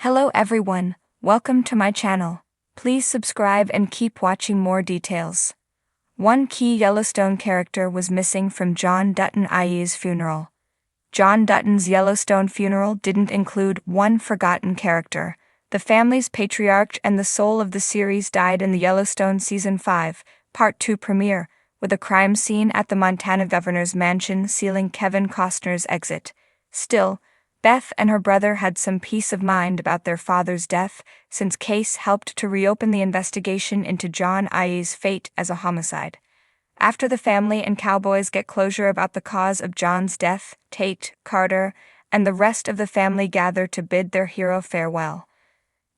Hello everyone, welcome to my channel. Please subscribe and keep watching more details. One key Yellowstone character was missing from John Dutton IE's funeral. John Dutton's Yellowstone funeral didn't include one forgotten character. The family's patriarch and the soul of the series died in the Yellowstone Season 5, Part 2 premiere, with a crime scene at the Montana governor's mansion sealing Kevin Costner's exit. Still, Beth and her brother had some peace of mind about their father's death, since Case helped to reopen the investigation into John IE's fate as a homicide. After the family and cowboys get closure about the cause of John's death, Tate, Carter, and the rest of the family gather to bid their hero farewell.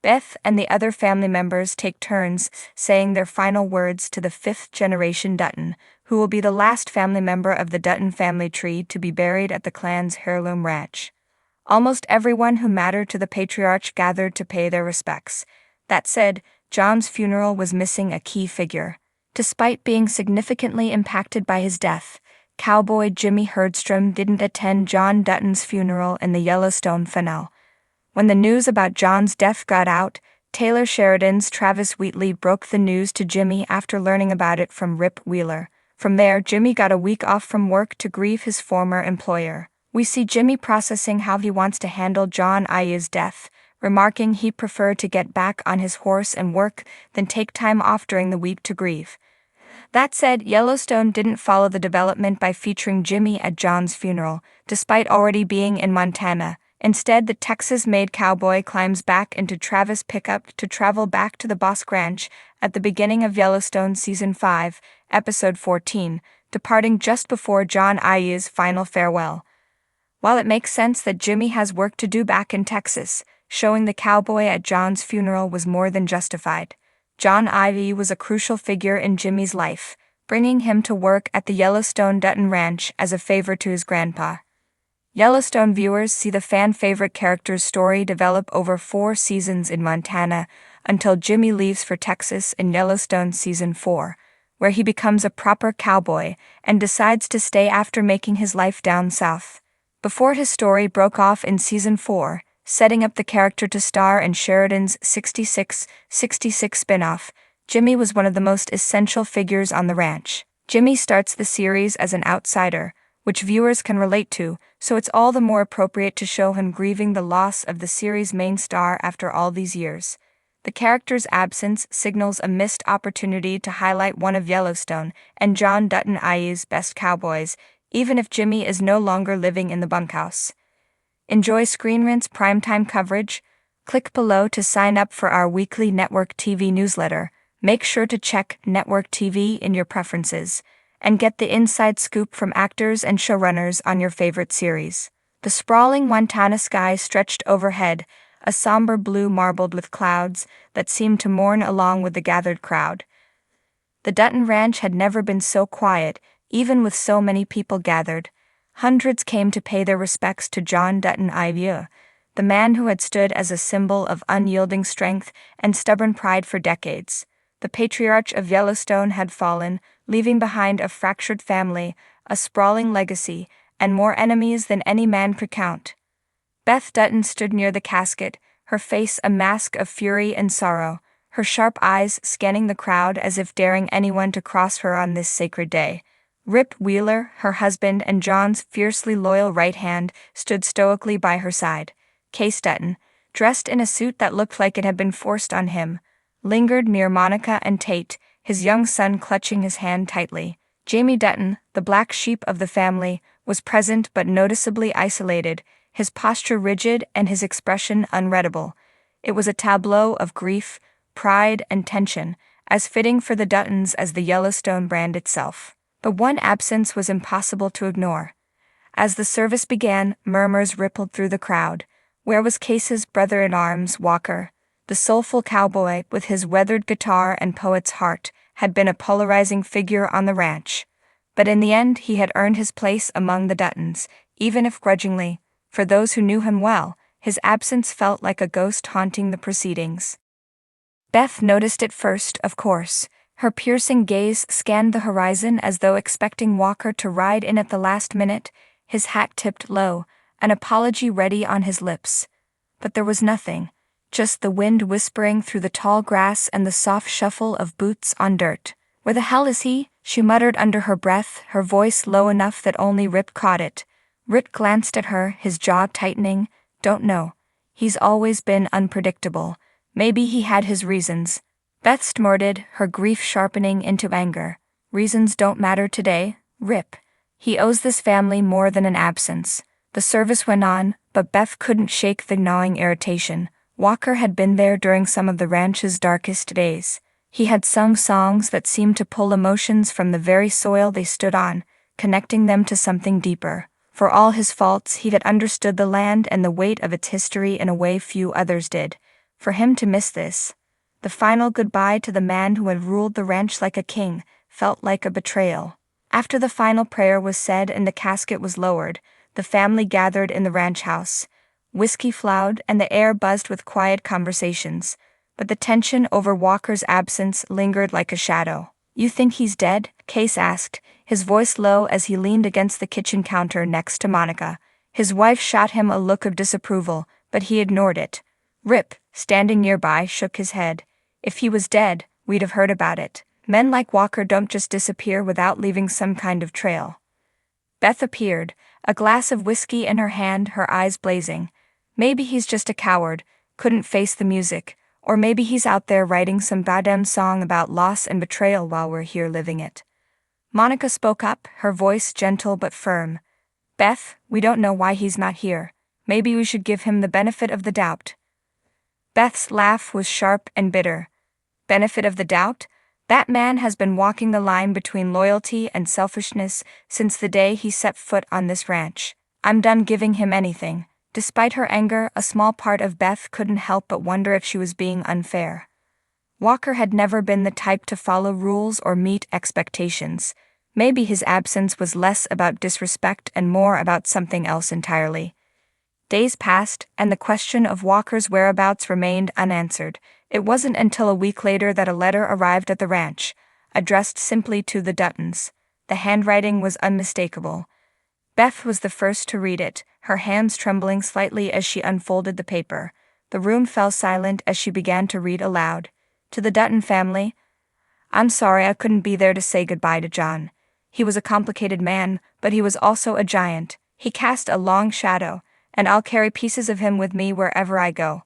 Beth and the other family members take turns saying their final words to the fifth-generation Dutton, who will be the last family member of the Dutton family tree to be buried at the clan's heirloom ranch. Almost everyone who mattered to the patriarch gathered to pay their respects. That said, John's funeral was missing a key figure. Despite being significantly impacted by his death, cowboy Jimmy Herdstrom didn't attend John Dutton's funeral in the Yellowstone finale. When the news about John's death got out, Taylor Sheridan's Travis Wheatley broke the news to Jimmy after learning about it from Rip Wheeler. From there, Jimmy got a week off from work to grieve his former employer. We see Jimmy processing how he wants to handle John IE's death, remarking he'd prefer to get back on his horse and work than take time off during the week to grieve. That said, Yellowstone didn't follow the development by featuring Jimmy at John's funeral, despite already being in Montana. Instead, the Texas-made cowboy climbs back into Travis' pickup to travel back to the Bosque Ranch at the beginning of Yellowstone Season 5, Episode 14, departing just before John IE's final farewell. While it makes sense that Jimmy has work to do back in Texas, showing the cowboy at John's funeral was more than justified. John IE was a crucial figure in Jimmy's life, bringing him to work at the Yellowstone Dutton Ranch as a favor to his grandpa. Yellowstone viewers see the fan-favorite character's story develop over 4 seasons in Montana until Jimmy leaves for Texas in Yellowstone Season 4, where he becomes a proper cowboy and decides to stay after making his life down south. Before his story broke off in Season 4, setting up the character to star in Sheridan's 66 spin-off, Jimmy was one of the most essential figures on the ranch. Jimmy starts the series as an outsider, which viewers can relate to, so it's all the more appropriate to show him grieving the loss of the series' main star after all these years. The character's absence signals a missed opportunity to highlight one of Yellowstone and John Dutton IE's best cowboys, even if Jimmy is no longer living in the bunkhouse. Enjoy Screen Rant's primetime coverage? Click below to sign up for our weekly Network TV newsletter. Make sure to check Network TV in your preferences, and get the inside scoop from actors and showrunners on your favorite series. The sprawling Montana sky stretched overhead, a somber blue marbled with clouds that seemed to mourn along with the gathered crowd. The Dutton Ranch had never been so quiet, even with so many people gathered. Hundreds came to pay their respects to John Dutton IE, the man who had stood as a symbol of unyielding strength and stubborn pride for decades. The patriarch of Yellowstone had fallen, leaving behind a fractured family, a sprawling legacy, and more enemies than any man could count. Beth Dutton stood near the casket, her face a mask of fury and sorrow, her sharp eyes scanning the crowd as if daring anyone to cross her on this sacred day. Rip Wheeler, her husband and John's fiercely loyal right hand, stood stoically by her side. Case Dutton, dressed in a suit that looked like it had been forced on him, lingered near Monica and Tate, his young son clutching his hand tightly. Jamie Dutton, the black sheep of the family, was present but noticeably isolated, his posture rigid and his expression unreadable. It was a tableau of grief, pride, and tension, as fitting for the Duttons as the Yellowstone brand itself. But one absence was impossible to ignore. As the service began, murmurs rippled through the crowd. Where was Case's brother-in-arms, Walker? The soulful cowboy, with his weathered guitar and poet's heart, had been a polarizing figure on the ranch. But in the end, he had earned his place among the Duttons, even if grudgingly. For those who knew him well, his absence felt like a ghost haunting the proceedings. Beth noticed it first, of course. Her piercing gaze scanned the horizon as though expecting Walker to ride in at the last minute, his hat tipped low, an apology ready on his lips. But there was nothing. just the wind whispering through the tall grass and the soft shuffle of boots on dirt. "Where the hell is he?" she muttered under her breath, her voice low enough that only Rip caught it. Rip glanced at her, his jaw tightening. "Don't know. He's always been unpredictable. Maybe he had his reasons." Beth snorted, her grief sharpening into anger. "Reasons don't matter today, Rip. He owes this family more than an absence." The service went on, but Beth couldn't shake the gnawing irritation. Walker had been there during some of the ranch's darkest days. He had sung songs that seemed to pull emotions from the very soil they stood on, connecting them to something deeper. For all his faults, he had understood the land and the weight of its history in a way few others did. For him to miss this, the final goodbye to the man who had ruled the ranch like a king, felt like a betrayal. After the final prayer was said and the casket was lowered, the family gathered in the ranch house. Whiskey flowed and the air buzzed with quiet conversations, but the tension over Walker's absence lingered like a shadow. "You think he's dead?" Case asked, his voice low as he leaned against the kitchen counter next to Monica. His wife shot him a look of disapproval, but he ignored it. Rip, standing nearby, shook his head. "If he was dead, we'd have heard about it. Men like Walker don't just disappear without leaving some kind of trail." Beth appeared, a glass of whiskey in her hand, her eyes blazing. "Maybe he's just a coward, couldn't face the music, or maybe he's out there writing some goddamn song about loss and betrayal while we're here living it." Monica spoke up, her voice gentle but firm. "Beth, we don't know why he's not here. Maybe we should give him the benefit of the doubt." Beth's laugh was sharp and bitter. "Benefit of the doubt? That man has been walking the line between loyalty and selfishness since the day he set foot on this ranch. I'm done giving him anything." Despite her anger, a small part of Beth couldn't help but wonder if she was being unfair. Walker had never been the type to follow rules or meet expectations. Maybe his absence was less about disrespect and more about something else entirely. Days passed, and the question of Walker's whereabouts remained unanswered. It wasn't until a week later that a letter arrived at the ranch, addressed simply to the Duttons. The handwriting was unmistakable. Beth was the first to read it, her hands trembling slightly as she unfolded the paper. The room fell silent as she began to read aloud. "To the Dutton family, I'm sorry I couldn't be there to say goodbye to John. He was a complicated man, but he was also a giant. He cast a long shadow, and I'll carry pieces of him with me wherever I go.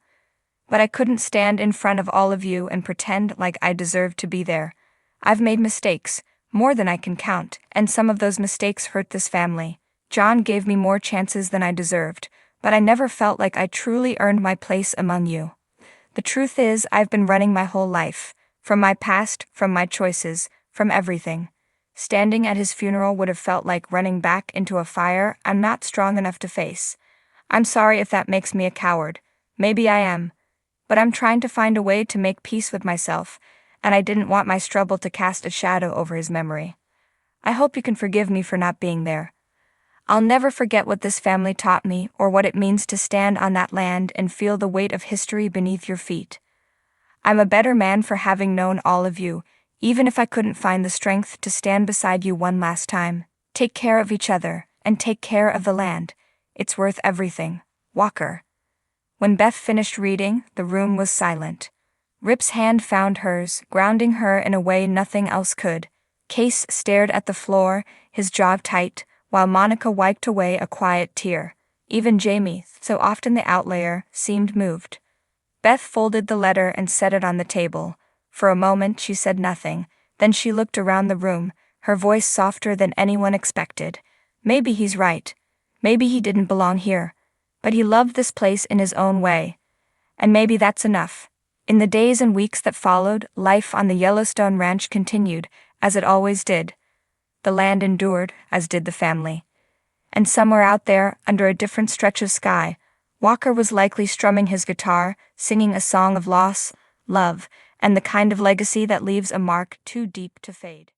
But I couldn't stand in front of all of you and pretend like I deserved to be there. I've made mistakes, more than I can count, and some of those mistakes hurt this family. John gave me more chances than I deserved, but I never felt like I truly earned my place among you. The truth is, I've been running my whole life, from my past, from my choices, from everything. Standing at his funeral would have felt like running back into a fire I'm not strong enough to face. I'm sorry if that makes me a coward. Maybe I am. But I'm trying to find a way to make peace with myself, and I didn't want my struggle to cast a shadow over his memory. I hope you can forgive me for not being there. I'll never forget what this family taught me or what it means to stand on that land and feel the weight of history beneath your feet. I'm a better man for having known all of you, even if I couldn't find the strength to stand beside you one last time. Take care of each other, and take care of the land. It's worth everything. Walker." When Beth finished reading, the room was silent. Rip's hand found hers, grounding her in a way nothing else could. Case stared at the floor, his jaw tight, while Monica wiped away a quiet tear. Even Jamie, so often the outlier, seemed moved. Beth folded the letter and set it on the table. For a moment she said nothing, then she looked around the room, her voice softer than anyone expected. "Maybe he's right. Maybe he didn't belong here. But he loved this place in his own way. And maybe that's enough." In the days and weeks that followed, life on the Yellowstone ranch continued, as it always did. The land endured, as did the family. And somewhere out there, under a different stretch of sky, Walker was likely strumming his guitar, singing a song of loss, love, and the kind of legacy that leaves a mark too deep to fade.